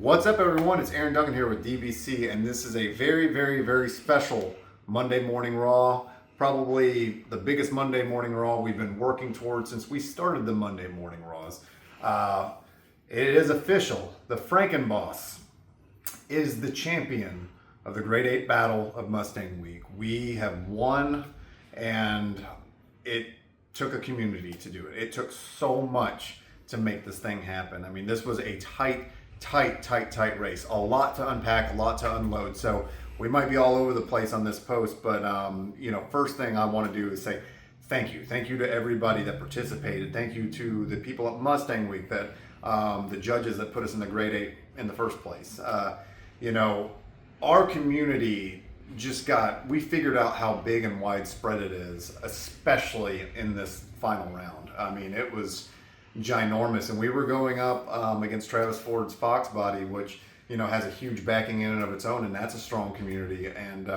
What's up, everyone? It's Duncan here with DBC, and this is a very special Monday Morning Raw. Probably the biggest Monday Morning Raw we've been working towards since we started the Monday Morning Raws. It is official. The FrankenBoss is the champion of the Grade 8 Battle of Mustang Week. We have won, and it took a community to do it. It took so much to make this thing happen. I mean, this was a tight race. A lot to unpack, a lot to unload. So we might be all over the place on this post, but first thing I want to do is say thank you. Thank you to everybody that participated. Thank you to the people at Mustang Week, that the judges that put us in the Grade 8 in the first place. Our community we figured out how big and widespread it is, especially in this final round. I mean, it was ginormous, and we were going up against Travis Ford's Fox Body, which has a huge backing in and of its own, and that's a strong community. And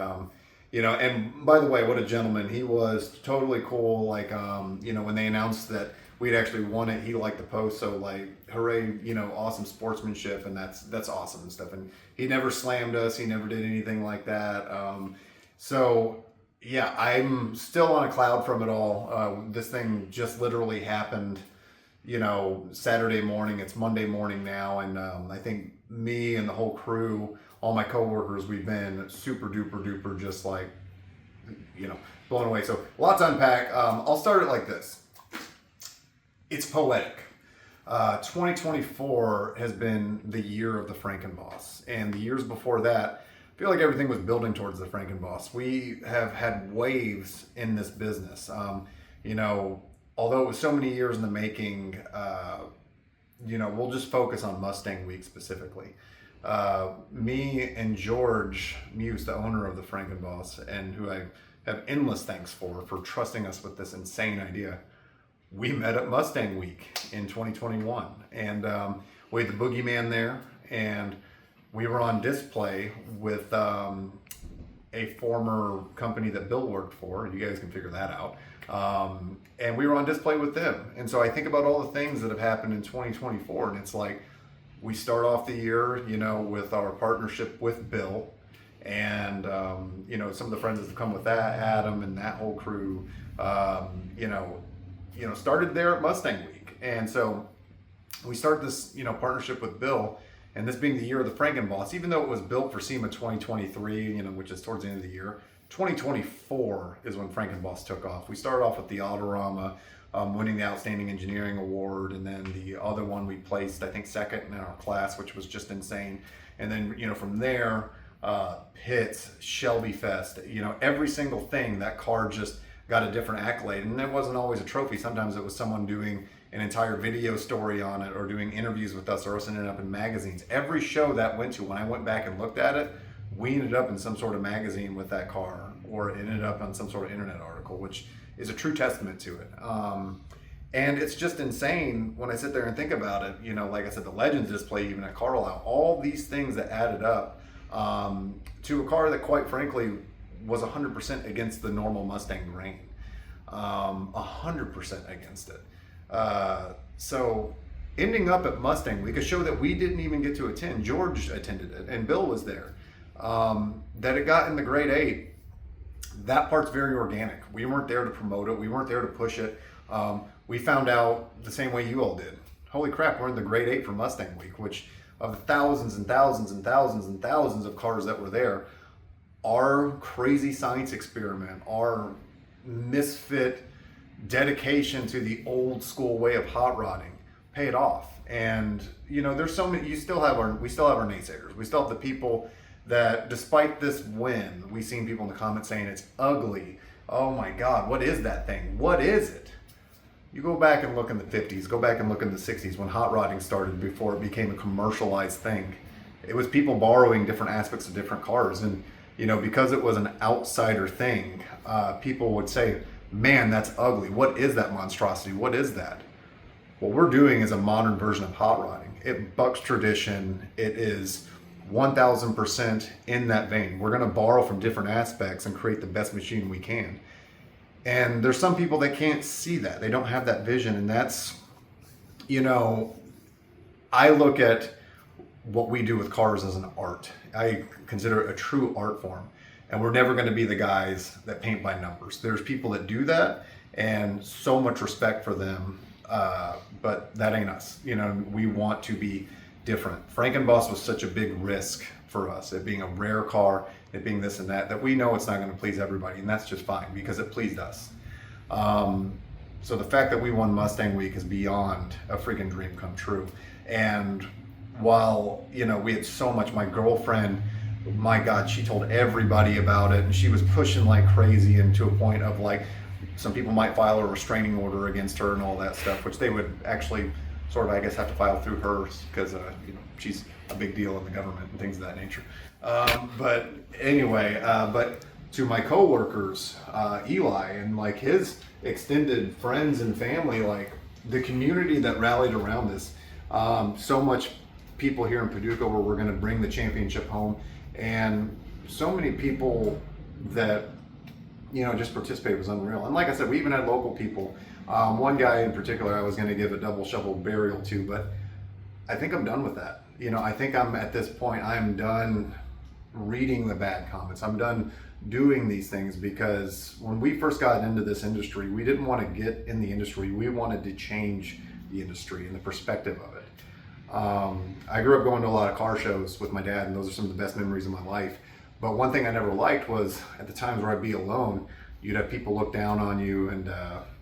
and by the way, what a gentleman. He was totally cool. Like when they announced that we'd actually won it, he liked the post, so like, hooray, awesome sportsmanship, and that's awesome and stuff. And he never slammed us, he never did anything like that. So yeah, I'm still on a cloud from it all. This thing just literally happened Saturday morning. It's Monday morning now, and I think me and the whole crew, all my coworkers, we've been super duper just like blown away. So lots to unpack. I'll start it like this. It's poetic. 2024 has been the year of the FrankenBoss, and the years before that, I feel like everything was building towards the FrankenBoss. We have had waves in this business. Although it was so many years in the making, we'll just focus on Mustang Week specifically. Me and George Muse, the owner of the FrankenBoss, and who I have endless thanks for trusting us with this insane idea, we met at Mustang Week in 2021. And we had the Boogeyman there, and we were on display with a former company that Bill worked for. You guys can figure that out. And we were on display with them. And so I think about all the things that have happened in 2024, and it's like, we start off the year, with our partnership with Bill, and, some of the friends that have come with that, Adam and that whole crew, started there at Mustang Week. And so we start this, partnership with Bill, and this being the year of the FrankenBoss, even though it was built for SEMA 2023, which is towards the end of the year, 2024 is when FrankenBoss took off. We started off with the Autorama, winning the Outstanding Engineering Award, and then the other one we placed, I think, second in our class, which was just insane. And then, from there, Pits, Shelby Fest, every single thing, that car just got a different accolade. And it wasn't always a trophy. Sometimes it was someone doing an entire video story on it, or doing interviews with us, or us ending up in magazines. Every show that went to, when I went back and looked at it, we ended up in some sort of magazine with that car, or it ended up on some sort of internet article, which is a true testament to it. And it's just insane when I sit there and think about it. Like I said, the Legends display, even at Carlisle, all these things that added up to a car that, quite frankly, was 100% against the normal Mustang grain. 100% against it. So ending up at Mustang Week, a show that we didn't even get to attend, George attended it, and Bill was there. That it got in the Grade 8, that part's very organic. We weren't there to promote it. We weren't there to push it. We found out the same way you all did. Holy crap, we're in the Grade 8 for Mustang Week, which of the thousands and thousands and thousands and thousands of cars that were there, our crazy science experiment, our misfit dedication to the old school way of hot rodding paid off. And there's so many, we still have our naysayers. We still have the people that, despite this win, we've seen people in the comments saying it's ugly. Oh my God, what is that thing? What is it? You go back and look in the 50s, go back and look in the 60s, when hot rodding started, before it became a commercialized thing. It was people borrowing different aspects of different cars. And, because it was an outsider thing, people would say, man, that's ugly. What is that monstrosity? What is that? What we're doing is a modern version of hot rodding. It bucks tradition. It is 1000% in that vein. We're going to borrow from different aspects and create the best machine we can. And there's some people that can't see that. They don't have that vision. And that's, I look at what we do with cars as an art. I consider it a true art form. And we're never going to be the guys that paint by numbers. There's people that do that, and so much respect for them, but that ain't us. You know, we want to be different. FrankenBoss was such a big risk for us, it being a rare car, it being this and that we know it's not going to please everybody, and that's just fine because it pleased us. So the fact that we won Mustang Week is beyond a freaking dream come true. And while, you know, we had so much, my girlfriend, my God, she told everybody about it, and she was pushing like crazy, and to a point of like, some people might file a restraining order against her and all that stuff, which they would actually sort of, I guess, have to file through her because, you know, she's a big deal in the government and things of that nature. But anyway, but to my coworkers, Eli and like his extended friends and family, like the community that rallied around this, so much people here in Paducah where we're going to bring the championship home, and so many people that, you know, just participated was unreal. And like I said, we even had local people. One guy in particular I was going to give a double shovel burial to, but I think I'm done with that. You know, I think I'm at this point, I'm done reading the bad comments. I'm done doing these things, because when we first got into this industry, we didn't want to get in the industry. We wanted to change the industry and the perspective of it. I grew up going to a lot of car shows with my dad, and those are some of the best memories of my life. But one thing I never liked was at the times where I'd be alone, you'd have people look down on you and,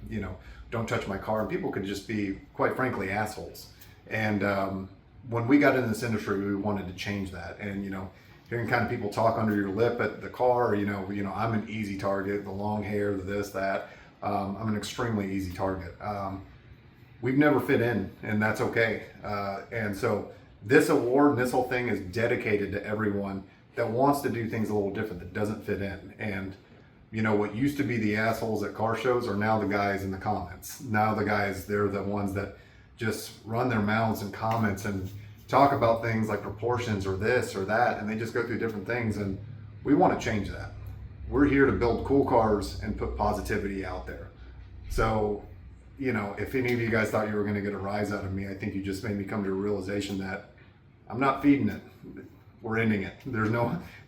you know, don't touch my car. And people could just be, quite frankly, assholes. And when we got into this industry, we wanted to change that. And, you know, hearing kind of people talk under your lip at the car, you know, I'm an easy target, the long hair, the this, that. I'm an extremely easy target. We've never fit in, and that's okay. And so this award and this whole thing is dedicated to everyone that wants to do things a little different, that doesn't fit in. And, you know, what used to be the assholes at car shows are now the guys in the comments. Now the guys, they're the ones that just run their mouths in comments and talk about things like proportions or this or that, and they just go through different things, and we want to change that. We're here to build cool cars and put positivity out there. So, you know, if any of you guys thought you were going to get a rise out of me, I think you just made me come to a realization that I'm not feeding it. We're ending it.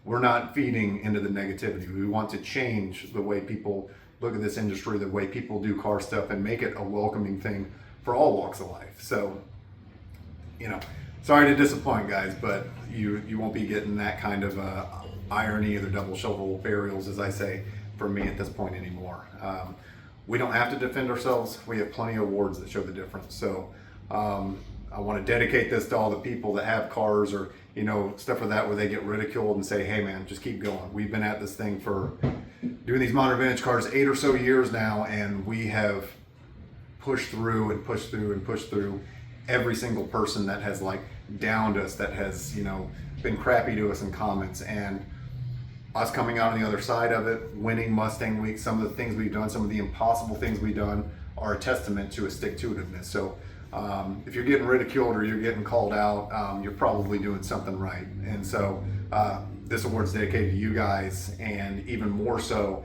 We're not feeding into the negativity. We want to change the way people look at this industry, the way people do car stuff, and make it a welcoming thing for all walks of life. So, you know, sorry to disappoint, guys, but you won't be getting that kind of irony or the double shovel burials, as I say, from me at this point anymore. We don't have to defend ourselves. We have plenty of awards that show the difference. So I want to dedicate this to all the people that have cars or, you know, stuff like that where they get ridiculed and say, hey man, just keep going. We've been at this thing for doing these modern vintage cars 8 or so years now, and we have pushed through and pushed through and pushed through every single person that has like downed us, that has, you know, been crappy to us in comments, and us coming out on the other side of it, winning Mustang Week, some of the things we've done, some of the impossible things we've done are a testament to a stick-to-itiveness. So if you're getting ridiculed or you're getting called out, you're probably doing something right. And so this award's dedicated to you guys, and even more so,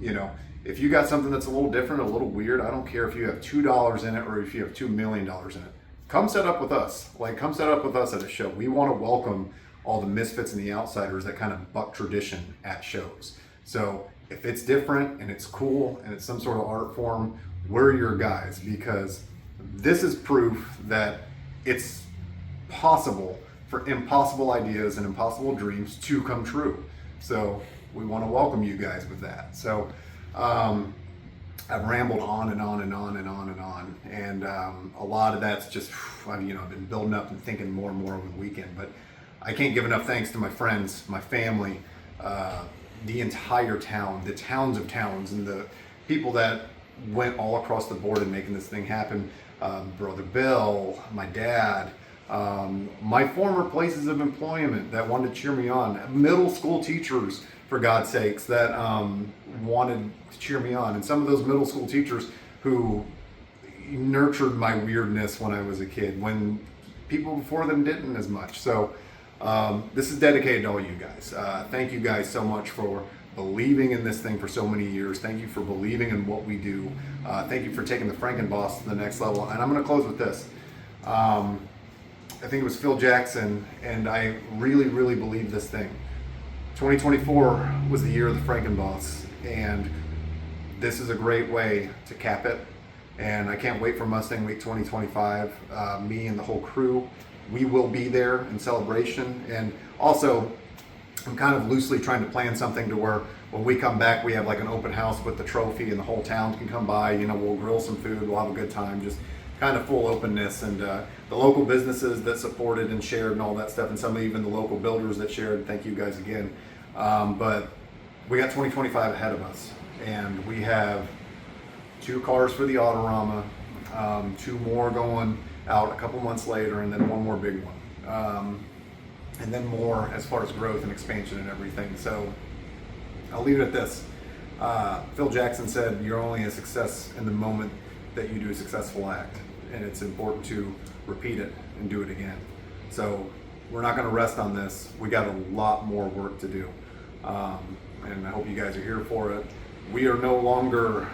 you know, if you got something that's a little different, a little weird, I don't care if you have $2 in it or if you have $2 million in it. Come set up with us. Like, come set up with us at a show. We want to welcome all the misfits and the outsiders that kind of buck tradition at shows. So if it's different and it's cool and it's some sort of art form, we're your guys, because this is proof that it's possible for impossible ideas and impossible dreams to come true. So we want to welcome you guys with that. So I've rambled on and on and on and on and on, and a lot of that's just, you know, I've been building up and thinking more and more over the weekend. But I can't give enough thanks to my friends, my family, the entire town, the towns of towns, and the people that went all across the board in making this thing happen. Brother Bill, my dad, my former places of employment that wanted to cheer me on, middle school teachers, for God's sakes, that wanted to cheer me on, and some of those middle school teachers who nurtured my weirdness when I was a kid, when people before them didn't as much. So this is dedicated to all you guys. Thank you guys so much for believing in this thing for so many years. Thank you for believing in what we do. Thank you for taking the FrankenBoss to the next level. And I'm going to close with this. I think it was Phil Jackson, and I really, really believe this thing. 2024 was the year of the FrankenBoss, and this is a great way to cap it. And I can't wait for Mustang Week 2025. Me and the whole crew, we will be there in celebration. And also, I'm kind of loosely trying to plan something to where when we come back, we have like an open house with the trophy and the whole town can come by. You know, we'll grill some food, we'll have a good time, just kind of full openness. And the local businesses that supported and shared and all that stuff, and some even the local builders that shared, thank you guys again. But we got 2025 ahead of us, and we have 2 cars for the Autorama, 2 more going out a couple months later, and then 1 more big one. And then more as far as growth and expansion and everything. So I'll leave it at this. Phil Jackson said, you're only a success in the moment that you do a successful act. And it's important to repeat it and do it again. So we're not gonna rest on this. We got a lot more work to do. And I hope you guys are here for it. We are no longer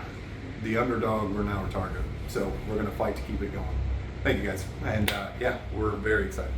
the underdog, we're now a target. So we're gonna fight to keep it going. Thank you guys. And yeah, we're very excited.